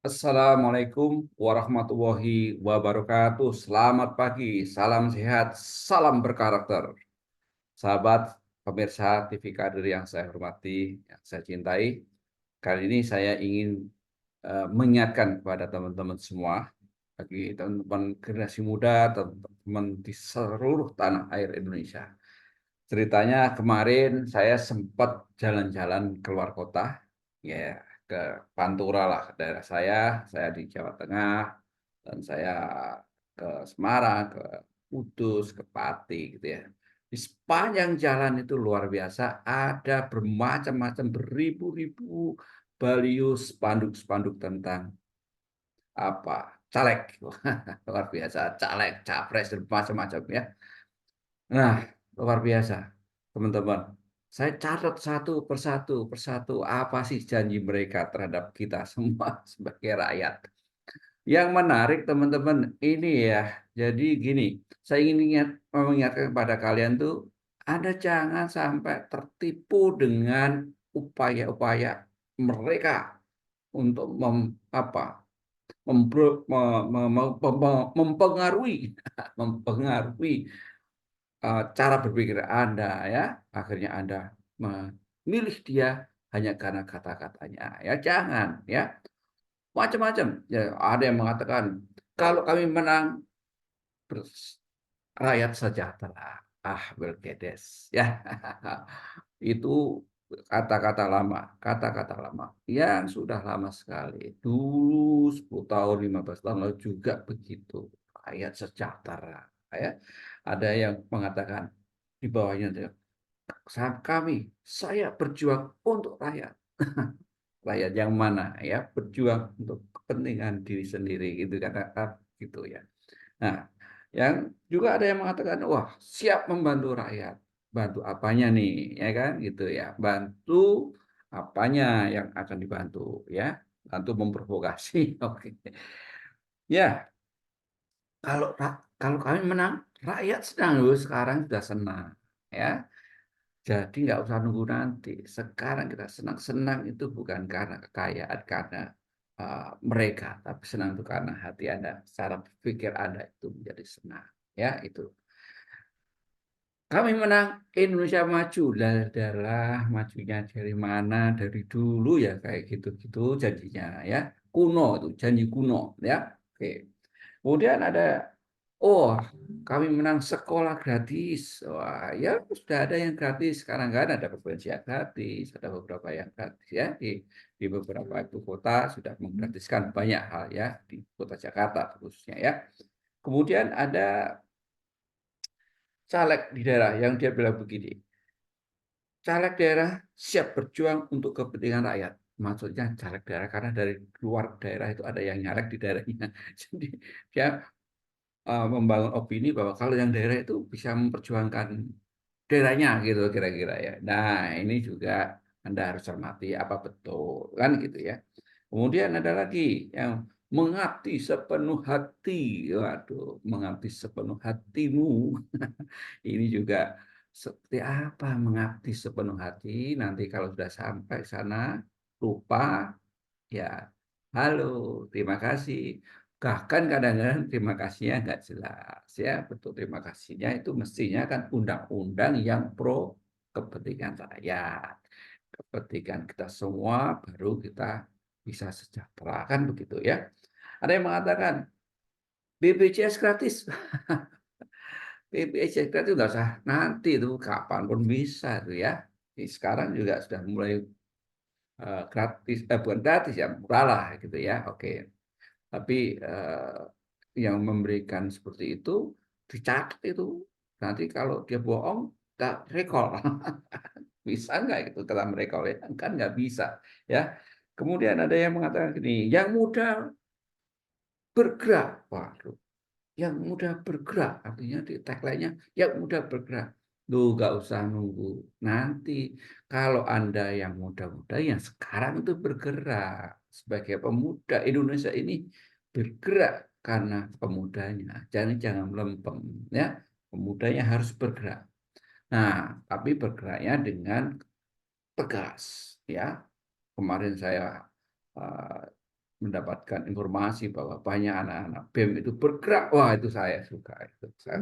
Assalamualaikum warahmatullahi wabarakatuh. Selamat pagi, salam sehat, salam berkarakter. Sahabat pemirsa TV Kadir yang saya hormati, yang saya cintai. Kali ini saya ingin mengingatkan kepada teman-teman semua, bagi teman-teman generasi muda, teman-teman di seluruh tanah air Indonesia. Ceritanya kemarin saya sempat jalan-jalan keluar kota, ya ke Pantura lah daerah saya di Jawa Tengah, dan saya ke Semarang, ke Kudus, ke Pati gitu ya. Di sepanjang jalan itu luar biasa, ada bermacam-macam, beribu-ribu baliho, spanduk-spanduk tentang apa, caleg. Luar biasa, caleg, capres, dan macam-macam ya. Nah, luar biasa, teman-teman. Saya catat satu persatu, apa sih janji mereka terhadap kita semua sebagai rakyat. Yang menarik teman-teman, ini ya, jadi gini, saya ingin mengingatkan kepada kalian tuh, Anda jangan sampai tertipu dengan upaya-upaya mereka untuk mempengaruhi mempengaruhi cara berpikir Anda ya, akhirnya Anda memilih dia hanya karena kata-katanya, ya jangan ya, macam-macam. Ya, ada yang mengatakan, "Kalau kami menang, bers rakyat sejahtera." Ah, Belgedes ya. Itu kata-kata lama yang sudah lama sekali. Dulu 10 tahun, 15 tahun lalu juga begitu, rakyat sejahtera, ya. Ada yang mengatakan di bawahnya dia, saya berjuang untuk rakyat." Rakyat yang mana ya, berjuang untuk kepentingan diri sendiri gitu kan, gitu ya. Nah, yang juga ada yang mengatakan, "Wah, siap membantu rakyat." Bantu apanya nih, ya kan, gitu ya. Bantu apanya yang akan dibantu, ya. Bantu memprovokasi, oke. Ya, kalau kami menang, rakyat senang loh, sekarang sudah senang, ya. Jadi nggak usah nunggu nanti. Sekarang kita senang-senang itu bukan karena kekayaan, karena mereka, tapi senang itu karena hati Anda, cara berpikir Anda itu menjadi senang. Ya, itu. Kami menang, Indonesia maju. Lah, majunya dari mana? Dari dulu ya kayak gitu-gitu janjinya ya. Kuno itu, janji kuno ya. Oke. Kemudian ada, oh, kami menang sekolah gratis. Wah, ya sudah ada yang gratis. Sekarang kan ada provinsi yang gratis, ada beberapa yang gratis ya di beberapa ibu kota sudah menggratiskan banyak hal ya di kota Jakarta khususnya ya. Kemudian ada caleg di daerah yang dia bilang begini, caleg daerah siap berjuang untuk kepentingan rakyat. Maksudnya caleg daerah karena dari luar daerah itu ada yang nyalek di daerahnya. Jadi dia membangun opini bahwa kalau yang daerah itu bisa memperjuangkan daerahnya gitu kira-kira ya. Nah, ini juga Anda harus cermati apa betul kan gitu ya. Kemudian ada lagi yang mengabdi sepenuh hati. Waduh, mengabdi sepenuh hatimu. Ini juga seperti apa mengabdi sepenuh hati, nanti kalau sudah sampai sana lupa, ya halo, terima kasih. Bahkan kadang-kadang terima kasihnya nggak jelas ya, betul terima kasihnya itu mestinya kan undang-undang yang pro kepentingan rakyat, kepentingan kita semua, baru kita bisa sejahtera, kan begitu ya. Ada yang mengatakan BPJS gratis. BPJS gratis nggak usah nanti itu kapan pun bisa tuh ya. Sekarang juga sudah mulai gratis, bukan gratis ya, murah lah gitu ya, oke. Tapi yang memberikan seperti itu dicatat itu. Nanti kalau dia bohong, kita recall. Bisa nggak itu kita merecall ya? Kan nggak bisa ya. Kemudian ada yang mengatakan gini, yang muda bergerak. Waduh, yang mudah bergerak, artinya di tagline-nya yang mudah bergerak. Loh, nggak usah nunggu nanti. Kalau Anda yang muda-muda, yang sekarang itu bergerak. Sebagai pemuda Indonesia ini bergerak karena pemudanya. Jangan melempem, ya. Pemudanya harus bergerak. Nah, tapi bergeraknya dengan tegas, ya. Kemarin saya mendapatkan informasi bahwa banyak anak-anak BEM itu bergerak, wah itu saya suka, itu saya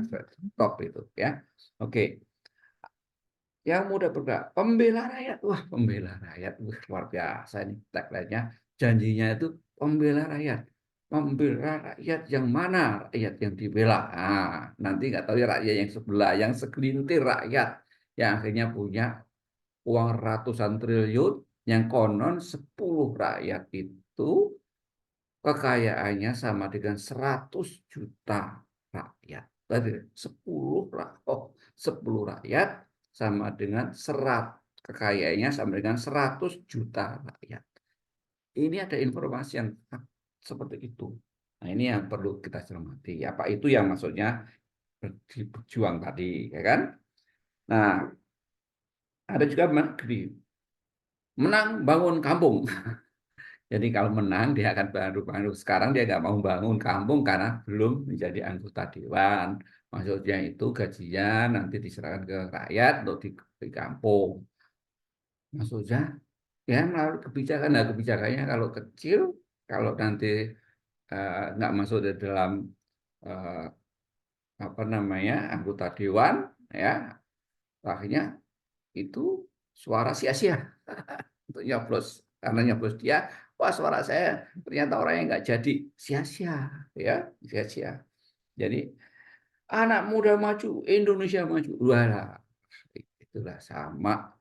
top itu ya. Oke, yang muda bergerak, pembela rakyat, wah pembela rakyat, wah, luar biasa ini tagline-nya, janjinya itu pembela rakyat. Membela rakyat yang mana? Rakyat yang dibela. Nah, nanti nggak tahu ya rakyat yang sebelah, yang segelintir rakyat yang akhirnya punya uang ratusan triliun, yang konon 10 rakyat itu kekayaannya sama dengan 100 juta rakyat. Berarti 10 rakyat sama dengan kekayaannya sama dengan 100 juta rakyat. Ini ada informasi yang seperti itu. Nah, ini yang perlu kita cermati. Apa itu yang maksudnya berjuang tadi, ya kan? Nah, ada juga menang bangun kampung. Jadi kalau menang dia akan baru sekarang dia nggak mau bangun kampung karena belum menjadi anggota dewan. Maksudnya itu gajinya nanti diserahkan ke rakyat untuk di kampung. Maksudnya ya melalui kebijakan. Nah, kebijakannya kalau kecil, kalau nanti nggak masuk di dalam eh, apa namanya anggota dewan, ya akhirnya itu suara sia-sia untuk nyoblos, karena nyoblos dia, wah suara saya ternyata orangnya nggak jadi, sia-sia, ya sia-sia. Jadi anak muda maju, Indonesia maju, wah itulah sama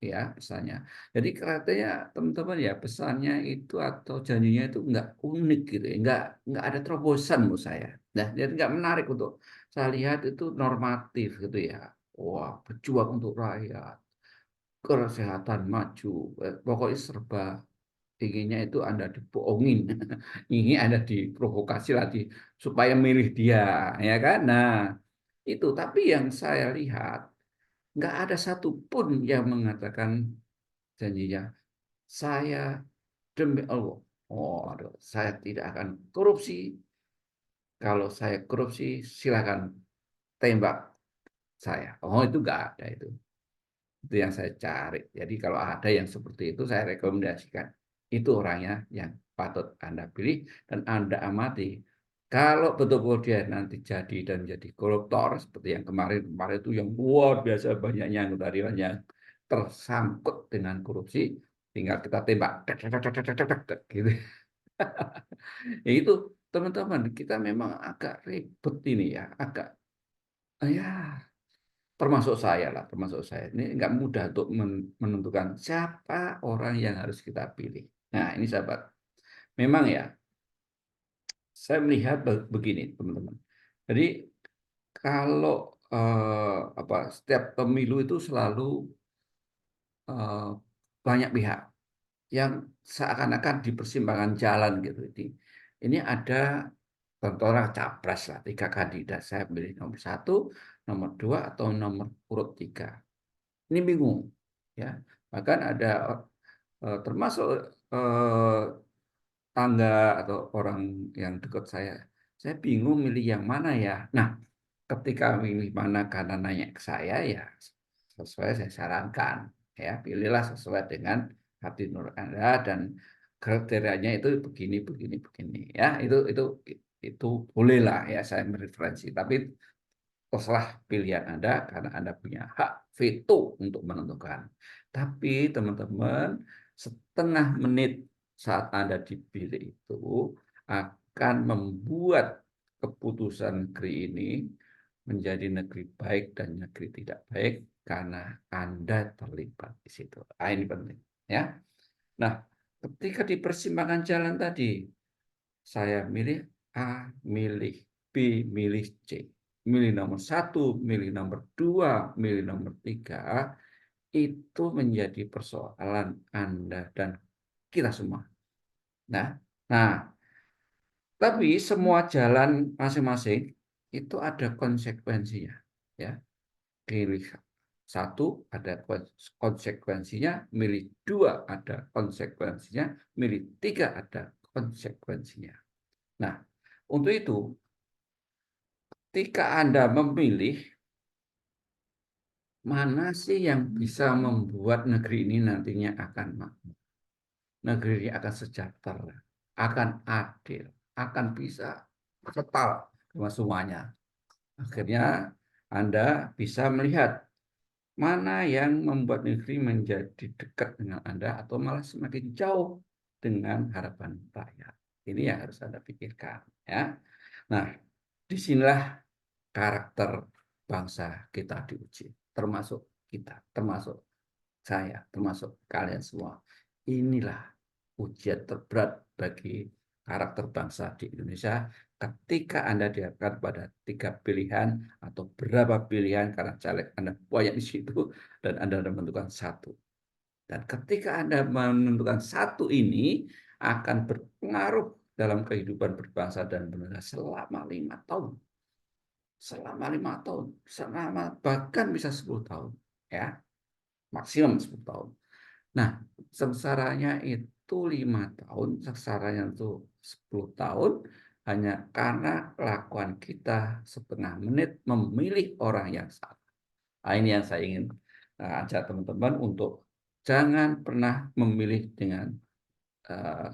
ya pesannya. Jadi katanya teman-teman ya pesannya itu atau janjinya itu nggak unik gitu ya, nggak ada terobosan menurut saya. Nah, jadi nggak menarik untuk saya lihat itu normatif gitu ya. Wah, berjuang untuk rakyat, kesehatan maju, pokoknya serba inginnya itu Anda dibohongin, ingin Anda diprovokasi lagi supaya milih dia, ya kan? Nah, itu. Tapi yang saya lihat nggak ada satupun yang mengatakan janjinya saya demi Allah, oh, aduh, saya tidak akan korupsi. Kalau saya korupsi, silakan tembak saya. Oh, itu nggak ada itu. Itu yang saya cari. Jadi kalau ada yang seperti itu, saya rekomendasikan. Itu orangnya yang patut Anda pilih dan Anda amati. Kalau betul-betul dia nanti jadi dan jadi koruptor, seperti yang kemarin itu yang luar biasa banyaknya anggota dewan yang tersangkut dengan korupsi, tinggal kita tembak. Gitu. Ya itu, teman-teman, kita memang agak ribet ini ya, agak ya termasuk saya. Ini nggak mudah untuk menentukan siapa orang yang harus kita pilih. Nah, ini sahabat. Memang ya, saya melihat begini, teman-teman. Jadi kalau setiap pemilu itu selalu eh, banyak pihak yang seakan-akan di persimpangan jalan gitu. Ini ada contohnya capres lah, 3 kandidat. Saya pilih nomor 1, nomor 2, atau nomor urut 3. Ini bingung, ya. Bahkan ada termasuk eh, tangga atau orang yang dekat saya bingung milih yang mana ya. Nah, ketika milih mana karena nanya ke saya ya sesuai saya sarankan, ya pilihlah sesuai dengan hati nurani Anda dan kriterianya itu begini begini begini, ya itu bolehlah ya saya mereferensi, tapi terserah pilihan Anda karena Anda punya hak veto untuk menentukan. Tapi teman-teman, setengah menit saat Anda dipilih itu akan membuat keputusan negeri ini menjadi negeri baik dan negeri tidak baik karena Anda terlibat di situ. Ah, ini penting, ya. Nah, ketika di persimpangan jalan tadi, saya milih A, milih B, milih C. Milih nomor 1, milih nomor 2, milih nomor 3, itu menjadi persoalan Anda dan kita semua. Nah, nah, tapi semua jalan masing-masing itu ada konsekuensinya. Ya, pilih 1 ada konsekuensinya, milih 2 ada konsekuensinya, milih 3 ada konsekuensinya. Nah, untuk itu, ketika Anda memilih mana sih yang bisa membuat negeri ini nantinya akan makmur, negeri ini akan sejahtera. akan adil, akan bisa setara sama semuanya. Akhirnya Anda bisa melihat mana yang membuat negeri menjadi dekat dengan Anda atau malah semakin jauh dengan harapan rakyat. Ini yang harus Anda pikirkan, ya. Nah, disinilah karakter bangsa kita diuji, termasuk kita, termasuk saya, termasuk kalian semua. Inilah ujian terberat bagi karakter bangsa di Indonesia ketika Anda dihadapkan pada 3 pilihan atau berapa pilihan karena caleg Anda banyak di situ dan Anda menentukan satu. Dan ketika Anda menentukan satu ini akan berpengaruh dalam kehidupan berbangsa dan bernegara selama 5 tahun. Selama 5 tahun, selama bahkan bisa 10 tahun, ya, maksimum 10 tahun. Nah, sengsaranya itu 5 tahun, sengsaranya itu 10 tahun, hanya karena kelakuan kita setengah menit memilih orang yang salah. Nah, ini yang saya ingin ajak teman-teman untuk jangan pernah memilih dengan uh,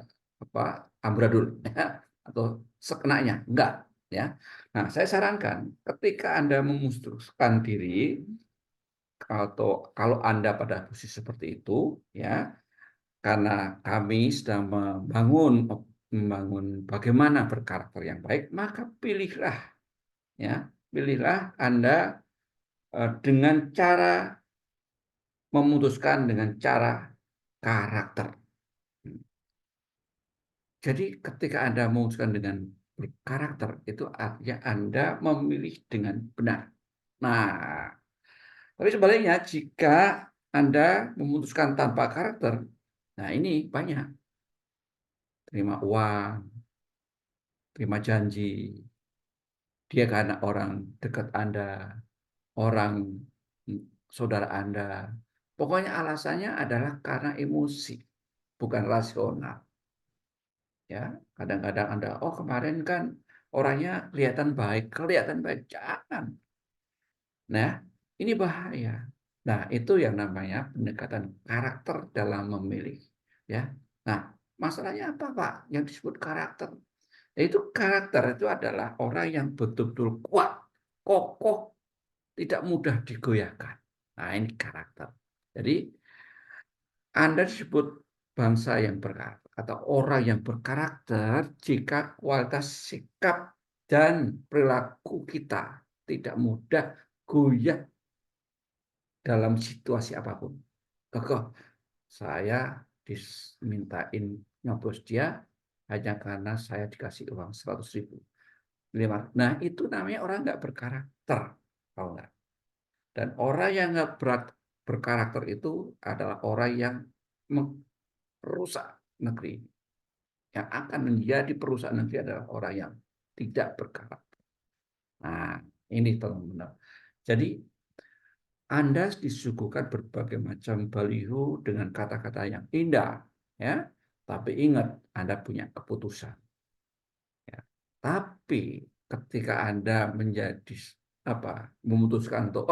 amburadul ya, atau sekenanya, enggak ya. Nah, saya sarankan ketika Anda memutuskan diri atau kalau Anda pada posisi seperti itu ya, karena kami sedang membangun bagaimana berkarakter yang baik, maka pilihlah Anda dengan cara memutuskan dengan cara karakter. Jadi ketika Anda memutuskan dengan berkarakter, itu artinya Anda memilih dengan benar. Nah, tapi sebaliknya jika Anda memutuskan tanpa karakter, nah ini banyak. Terima uang, terima janji, dia karena orang dekat Anda, orang saudara Anda. Pokoknya alasannya adalah karena emosi, bukan rasional. Ya, kadang-kadang Anda, oh kemarin kan orangnya kelihatan baik, jangan. Nah, ini bahaya. Nah, itu yang namanya pendekatan karakter dalam memilih. Ya, nah masalahnya apa Pak? Yang disebut karakter. Itu karakter itu adalah orang yang betul-betul kuat, kokoh, tidak mudah digoyahkan. Nah, ini karakter. Jadi, Anda disebut bangsa yang berkarakter atau orang yang berkarakter jika kualitas sikap dan perilaku kita tidak mudah goyah dalam situasi apapun. Kokoh, saya dimintain nyoblos dia hanya karena saya dikasih uang 100.000. Nah, itu namanya orang nggak berkarakter, tahu nggak? Dan orang yang nggak berkarakter itu adalah orang yang merusak negeri. Yang akan menjadi perusak negeri adalah orang yang tidak berkarakter. Nah, ini teman-teman. Jadi Anda disuguhkan berbagai macam baliho dengan kata-kata yang indah, ya. Tapi ingat, Anda punya keputusan. Ya. Tapi ketika Anda memutuskan untuk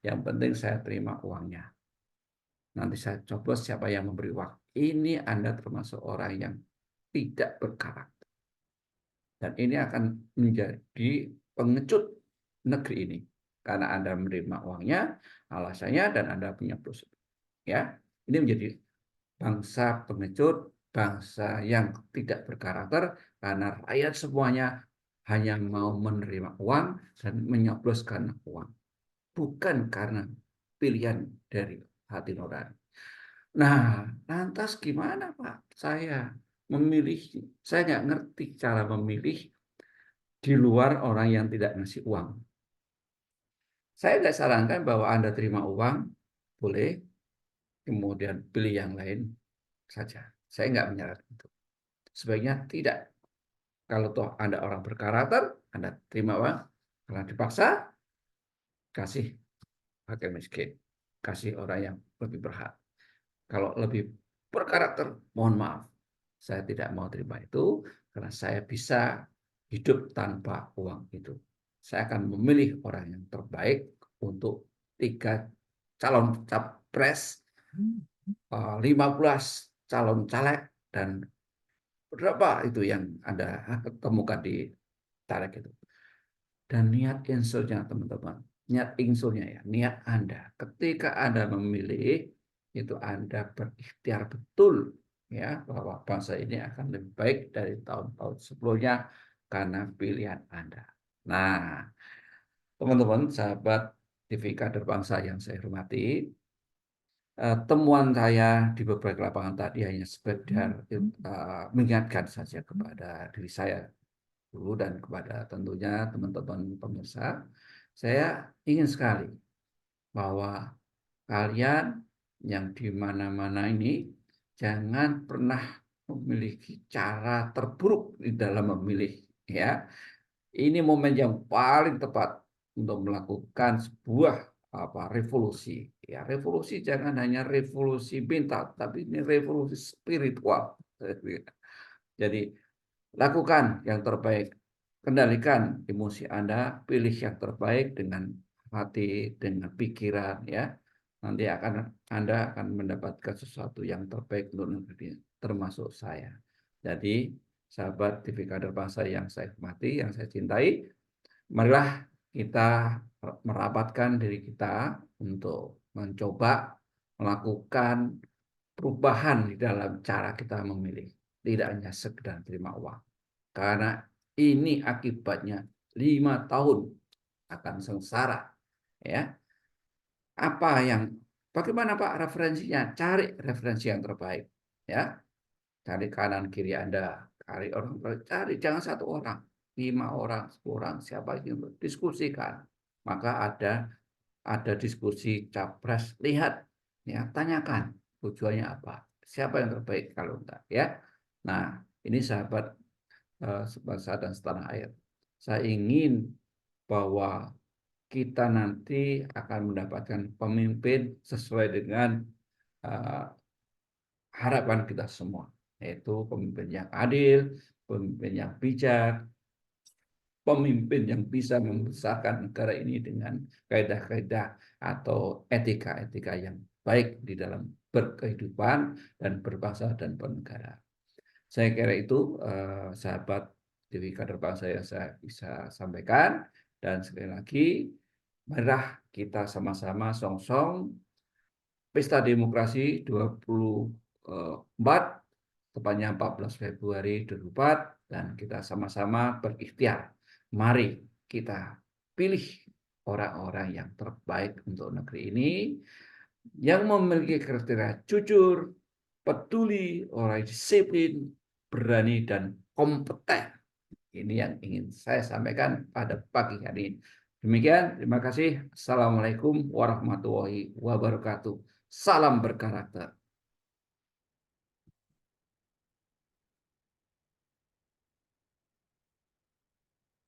yang penting saya terima uangnya. Nanti saya coba siapa yang memberi uang. Ini Anda termasuk orang yang tidak berkarakter. Dan ini akan menjadi pengecut negeri ini. Karena Anda menerima uangnya, alasannya, dan Anda punya prosedur. Ya, ini menjadi bangsa pengecut, bangsa yang tidak berkarakter, karena rakyat semuanya hanya mau menerima uang dan menyoblos karena uang. Bukan karena pilihan dari hati nurani. Nah, lantas gimana Pak? Saya nggak ngerti cara memilih di luar orang yang tidak ngasih uang. Saya nggak sarankan bahwa Anda terima uang, boleh, kemudian pilih yang lain saja. Saya nggak menyarankan itu. Sebaiknya tidak. Kalau toh Anda orang berkarakter, Anda terima uang, karena dipaksa, kasih fakir miskin. Kasih orang yang lebih berhak. Kalau lebih berkarakter, mohon maaf, saya tidak mau terima itu karena saya bisa hidup tanpa uang itu. Saya akan memilih orang yang terbaik untuk 3 calon capres, 15 calon caleg, dan Berapa itu yang Anda temukan di caleg itu. Dan niat insulnya teman-teman, niat insulnya ya, niat Anda. Ketika Anda memilih, itu Anda berikhtiar betul ya bahwa bangsa ini akan lebih baik dari tahun-tahun sebelumnya karena pilihan Anda. Nah, teman-teman, sahabat TV Kader Bangsa yang saya hormati, temuan saya di beberapa lapangan tadi hanya sekedar mengingatkan saja kepada diri saya dulu dan kepada tentunya teman-teman pemirsa, saya ingin sekali bahwa kalian yang di mana-mana ini jangan pernah memiliki cara terburuk di dalam memilih ya. Ini momen yang paling tepat untuk melakukan sebuah revolusi. Ya, revolusi jangan hanya revolusi mental, tapi ini revolusi spiritual. Jadi lakukan yang terbaik. Kendalikan emosi Anda, pilih yang terbaik dengan hati, dengan pikiran ya. Nanti Anda akan mendapatkan sesuatu yang terbaik untuk negeri, termasuk saya. Jadi, sahabat TV Kader Bangsa yang saya hormati, yang saya cintai, marilah kita merapatkan diri kita untuk mencoba melakukan perubahan di dalam cara kita memilih. Tidak hanya sekedar terima uang. Karena ini akibatnya 5 tahun akan sengsara. Ya, bagaimana Pak referensinya? Cari referensi yang terbaik. Ya, cari kanan kiri Anda, cari jangan satu orang, 5 orang, 10 orang, siapa yang diskusikan. Maka ada diskusi capres, lihat ya, tanyakan tujuannya apa, siapa yang terbaik kalau enggak ya. Nah, ini sahabat sebangsa dan setanah air, saya ingin bahwa kita nanti akan mendapatkan pemimpin sesuai dengan uh, harapan kita semua, yaitu pemimpin yang adil, pemimpin yang bijak, pemimpin yang bisa membesarkan negara ini dengan kaidah-kaidah atau etika-etika yang baik di dalam berkehidupan dan berbangsa dan bernegara. Saya kira itu sahabat TV Kader Bangsa yang saya bisa sampaikan. Dan sekali lagi, marilah kita sama-sama song-song Pesta Demokrasi 24, tepatnya 14 Februari 2024, dan kita sama-sama berikhtiar. Mari kita pilih orang-orang yang terbaik untuk negeri ini, yang memiliki kriteria jujur, peduli, orang disiplin, berani, dan kompeten. Ini yang ingin saya sampaikan pada pagi hari ini. Demikian, terima kasih. Assalamualaikum warahmatullahi wabarakatuh. Salam berkarakter.